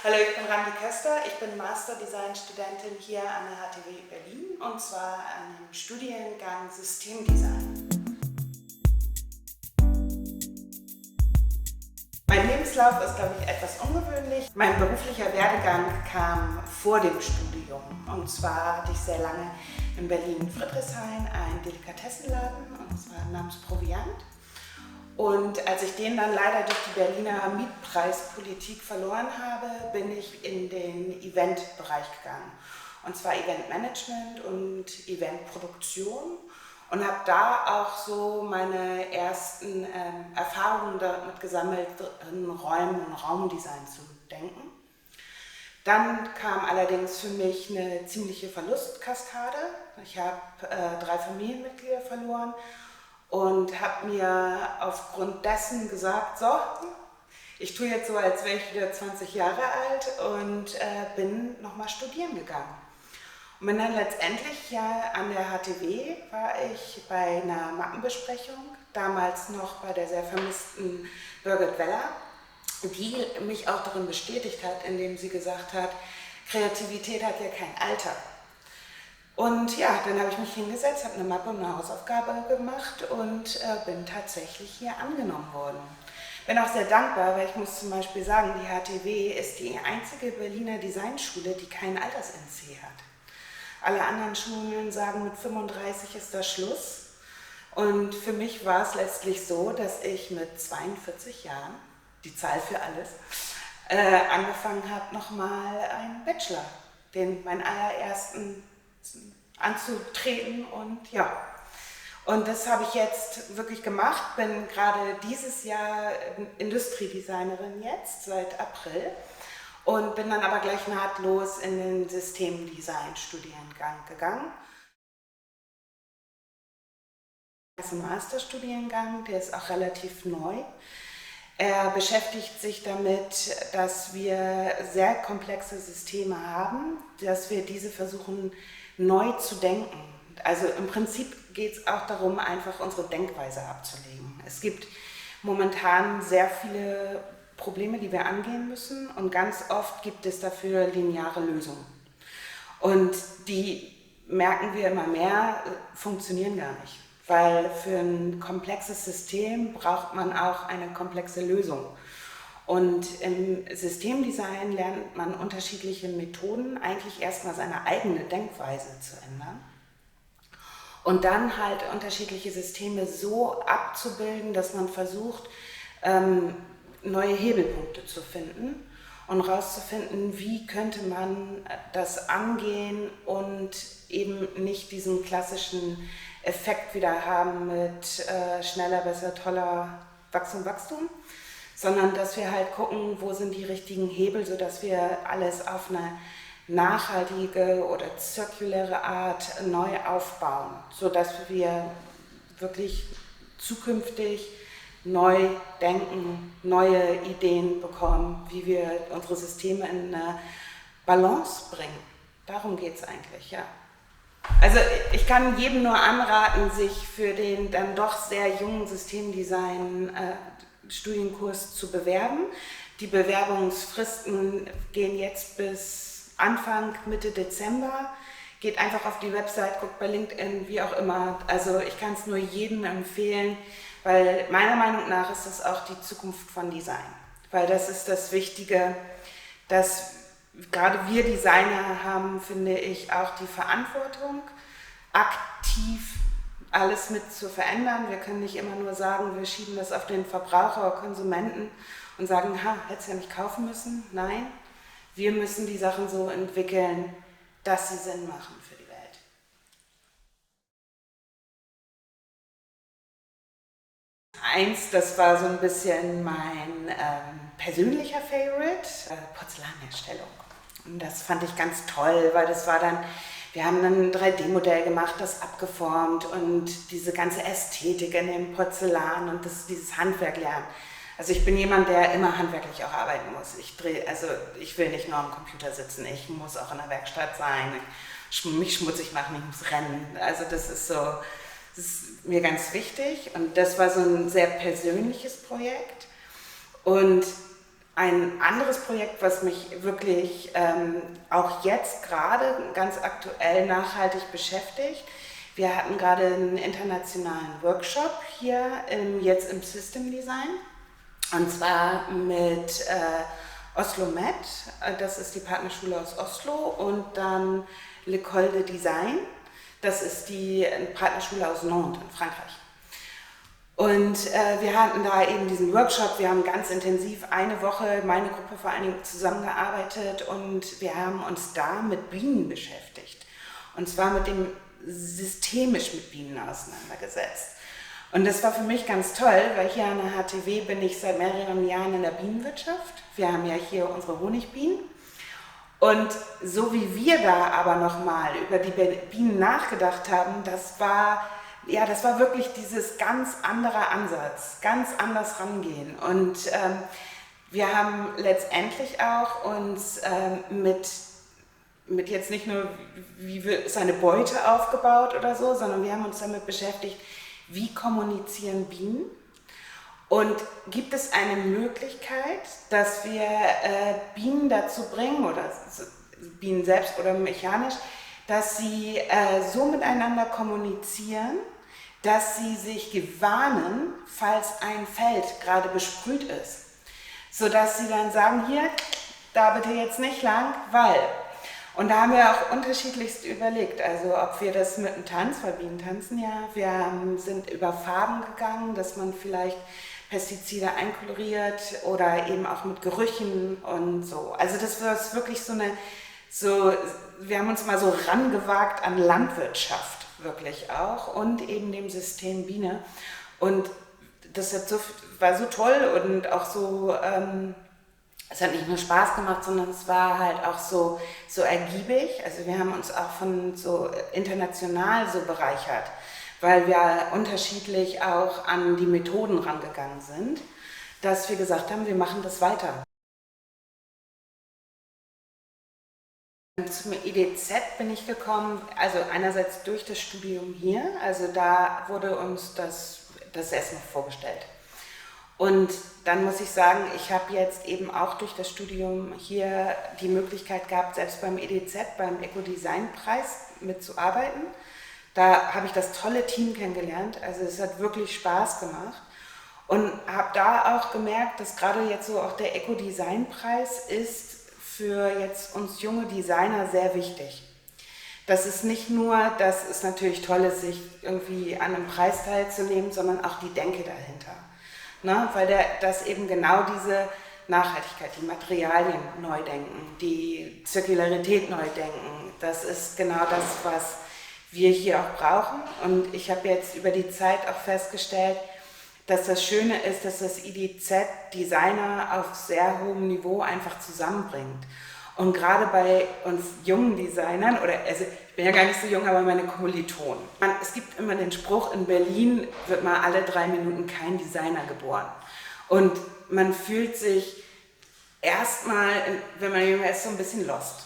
Hallo, ich bin Randi Köster, ich bin Master Design Studentin hier an der HTW Berlin und zwar an dem Studiengang Systemdesign. Mein Lebenslauf ist, glaube ich, etwas ungewöhnlich. Mein beruflicher Werdegang kam vor dem Studium und zwar hatte ich sehr lange in Berlin-Friedrichshain einen Delikatessenladen und zwar namens Proviant. Und als ich den dann leider durch die Berliner Mietpreispolitik verloren habe, bin ich in den Eventbereich gegangen. Und zwar Eventmanagement und Eventproduktion und habe da auch so meine ersten Erfahrungen damit gesammelt, in Räumen und Raumdesign zu denken. Dann kam allerdings für mich eine ziemliche Verlustkaskade. Ich habe 3 Familienmitglieder verloren. Und habe mir aufgrund dessen gesagt, so, ich tue jetzt so, als wäre ich wieder 20 Jahre alt und bin nochmal studieren gegangen. Und bin dann letztendlich ja an der HTW, war ich bei einer Mappenbesprechung, damals noch bei der sehr vermissten Birgit Weller, die mich auch darin bestätigt hat, indem sie gesagt hat, Kreativität hat ja kein Alter. Und ja, dann habe ich mich hingesetzt, habe eine Mappe und eine Hausaufgabe gemacht und bin tatsächlich hier angenommen worden. Bin auch sehr dankbar, weil ich muss zum Beispiel sagen, die HTW ist die einzige Berliner Designschule, die keinen Alters-NC hat. Alle anderen Schulen sagen, mit 35 ist da Schluss. Und für mich war es letztlich so, dass ich mit 42 Jahren, die Zahl für alles, angefangen habe, nochmal einen Bachelor, meinen allerersten anzutreten und ja. Und das habe ich jetzt wirklich gemacht, bin gerade dieses Jahr Industriedesignerin jetzt, seit April und bin dann aber gleich nahtlos in den Systemdesign-Studiengang gegangen. Das ist ein Masterstudiengang, der ist auch relativ neu. Er beschäftigt sich damit, dass wir sehr komplexe Systeme haben, dass wir diese versuchen neu zu denken. Also im Prinzip geht es auch darum, einfach unsere Denkweise abzulegen. Es gibt momentan sehr viele Probleme, die wir angehen müssen und ganz oft gibt es dafür lineare Lösungen. Und die merken wir immer mehr, funktionieren gar nicht. Weil für ein komplexes System braucht man auch eine komplexe Lösung. Und im Systemdesign lernt man unterschiedliche Methoden, eigentlich erstmal seine eigene Denkweise zu ändern. Und dann halt unterschiedliche Systeme so abzubilden, dass man versucht, neue Hebelpunkte zu finden und herauszufinden, wie könnte man das angehen und eben nicht diesen klassischen Effekt wieder haben mit schneller, besser, toller Wachstum, sondern dass wir halt gucken, wo sind die richtigen Hebel, sodass wir alles auf eine nachhaltige oder zirkuläre Art neu aufbauen, sodass wir wirklich zukünftig neu denken, neue Ideen bekommen, wie wir unsere Systeme in eine Balance bringen. Darum geht es eigentlich, ja. Also ich kann jedem nur anraten, sich für den dann doch sehr jungen Systemdesign-Studienkurs zu bewerben. Die Bewerbungsfristen gehen jetzt bis Anfang, Mitte Dezember. Geht einfach auf die Website, guckt bei LinkedIn, wie auch immer. Also ich kann es nur jedem empfehlen, weil meiner Meinung nach ist das auch die Zukunft von Design. Weil das ist das Wichtige, dass gerade wir Designer haben, finde ich, auch die Verantwortung, aktiv alles mit zu verändern. Wir können nicht immer nur sagen, wir schieben das auf den Verbraucher oder Konsumenten und sagen, hättest du ja nicht kaufen müssen. Nein, wir müssen die Sachen so entwickeln, dass sie Sinn machen für die Welt. Eins, das war so ein bisschen mein persönlicher Favorite, Porzellanherstellung. Und das fand ich ganz toll, weil das war dann, wir haben dann ein 3D-Modell gemacht, das abgeformt und diese ganze Ästhetik in dem Porzellan und dieses Handwerk lernen. Also ich bin jemand, der immer handwerklich auch arbeiten muss. Ich will nicht nur am Computer sitzen, ich muss auch in der Werkstatt sein, mich schmutzig machen, ich muss rennen. Also das ist mir ganz wichtig und das war so ein sehr persönliches Projekt. Und Ein anderes Projekt, was mich wirklich auch jetzt gerade ganz aktuell nachhaltig beschäftigt. Wir hatten gerade einen internationalen Workshop hier jetzt im System Design, und zwar mit Oslo Met, das ist die Partnerschule aus Oslo, und dann L'École de Design, das ist die Partnerschule aus Nantes in Frankreich. Und wir hatten da eben diesen Workshop, wir haben ganz intensiv eine Woche, meine Gruppe vor allen Dingen, zusammengearbeitet, und wir haben uns da mit Bienen beschäftigt. Und zwar systemisch mit Bienen auseinandergesetzt. Und das war für mich ganz toll, weil hier an der HTW bin ich seit mehreren Jahren in der Bienenwirtschaft. Wir haben ja hier unsere Honigbienen. Und so wie wir da aber nochmal über die Bienen nachgedacht haben, das war wirklich dieses ganz andere Ansatz, ganz anders rangehen. Und wir haben letztendlich auch uns mit jetzt nicht nur, wie wird eine Beute aufgebaut oder so, sondern wir haben uns damit beschäftigt, wie kommunizieren Bienen, und gibt es eine Möglichkeit, dass wir Bienen dazu bringen, oder Bienen selbst oder mechanisch, dass sie so miteinander kommunizieren, dass sie sich gewarnen, falls ein Feld gerade besprüht ist. Sodass sie dann sagen, hier, da bitte jetzt nicht lang, weil. Und da haben wir auch unterschiedlichst überlegt, also ob wir das mit einem Tanz, weil Bienen tanzen ja, wir sind über Farben gegangen, dass man vielleicht Pestizide einkoloriert oder eben auch mit Gerüchen und so. Also das war wirklich wir haben uns mal so rangewagt an Landwirtschaft wirklich auch und eben dem System Biene. Und das war so toll und auch so, es hat nicht nur Spaß gemacht, sondern es war halt auch so ergiebig. Also wir haben uns auch von so international so bereichert, weil wir unterschiedlich auch an die Methoden rangegangen sind, dass wir gesagt haben, wir machen das weiter. Zum IDZ bin ich gekommen, also einerseits durch das Studium hier, also da wurde uns das erstmal vorgestellt. Und dann muss ich sagen, ich habe jetzt eben auch durch das Studium hier die Möglichkeit gehabt, selbst beim IDZ, beim Eco-Design-Preis mitzuarbeiten. Da habe ich das tolle Team kennengelernt, also es hat wirklich Spaß gemacht. Und habe da auch gemerkt, dass gerade jetzt so auch der Eco-Design-Preis ist für jetzt uns junge Designer sehr wichtig. Das ist nicht nur, dass es natürlich toll ist, sich irgendwie an einem Preis teilzunehmen, sondern auch die Denke dahinter. Ne? Weil das eben genau diese Nachhaltigkeit, die Materialien neu denken, die Zirkularität neu denken, das ist genau das, was wir hier auch brauchen. Und ich habe jetzt über die Zeit auch festgestellt, dass das Schöne ist, dass das IDZ Designer auf sehr hohem Niveau einfach zusammenbringt. Und gerade bei uns jungen Designern, also ich bin ja gar nicht so jung, aber meine Kommilitonen. Es gibt immer den Spruch, in Berlin wird mal alle 3 Minuten kein Designer geboren. Und man fühlt sich erstmal, wenn man jünger ist, so ein bisschen lost.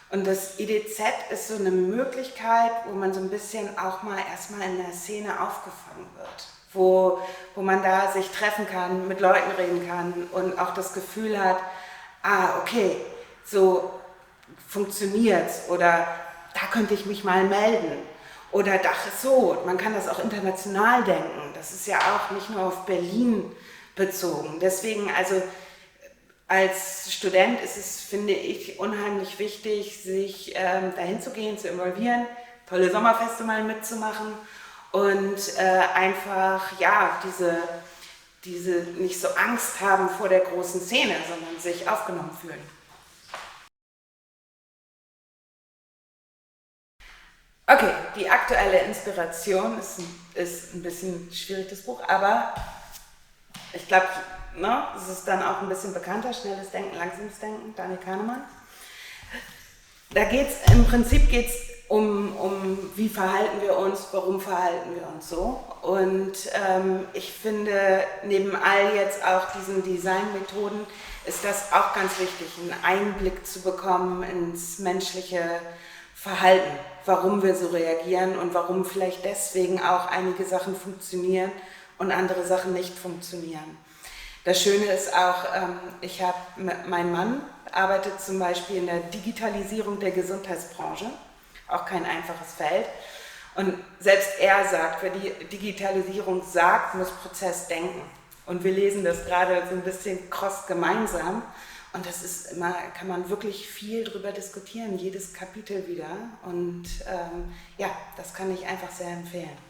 Und das IDZ ist so eine Möglichkeit, wo man so ein bisschen auch mal erstmal in der Szene aufgefangen wird. Wo man da sich treffen kann, mit Leuten reden kann und auch das Gefühl hat, okay, so funktioniert's, oder da könnte ich mich mal melden. Oder Dach ist so, man kann das auch international denken. Das ist ja auch nicht nur auf Berlin bezogen. Deswegen, also als Student ist es, finde ich, unheimlich wichtig, sich dahin zu gehen, zu involvieren, tolle Sommerfeste mal mitzumachen und einfach, ja, diese nicht so Angst haben vor der großen Szene, sondern sich aufgenommen fühlen. Okay, die aktuelle Inspiration ist ein bisschen schwierig, das Buch, aber ich glaube, es ist dann auch ein bisschen bekannter, Schnelles Denken, Langsames Denken, Daniel Kahnemann. Da im Prinzip geht's um wie verhalten wir uns, warum verhalten wir uns so. Und ich finde, neben all jetzt auch diesen Designmethoden ist das auch ganz wichtig, einen Einblick zu bekommen ins menschliche Verhalten, warum wir so reagieren und warum vielleicht deswegen auch einige Sachen funktionieren und andere Sachen nicht funktionieren. Das Schöne ist auch, mein Mann arbeitet zum Beispiel in der Digitalisierung der Gesundheitsbranche, auch kein einfaches Feld. Und selbst er sagt, wer die Digitalisierung sagt, muss Prozess denken. Und wir lesen das gerade so ein bisschen cross gemeinsam. Und das ist immer, kann man wirklich viel drüber diskutieren, jedes Kapitel wieder. Und ja, das kann ich einfach sehr empfehlen.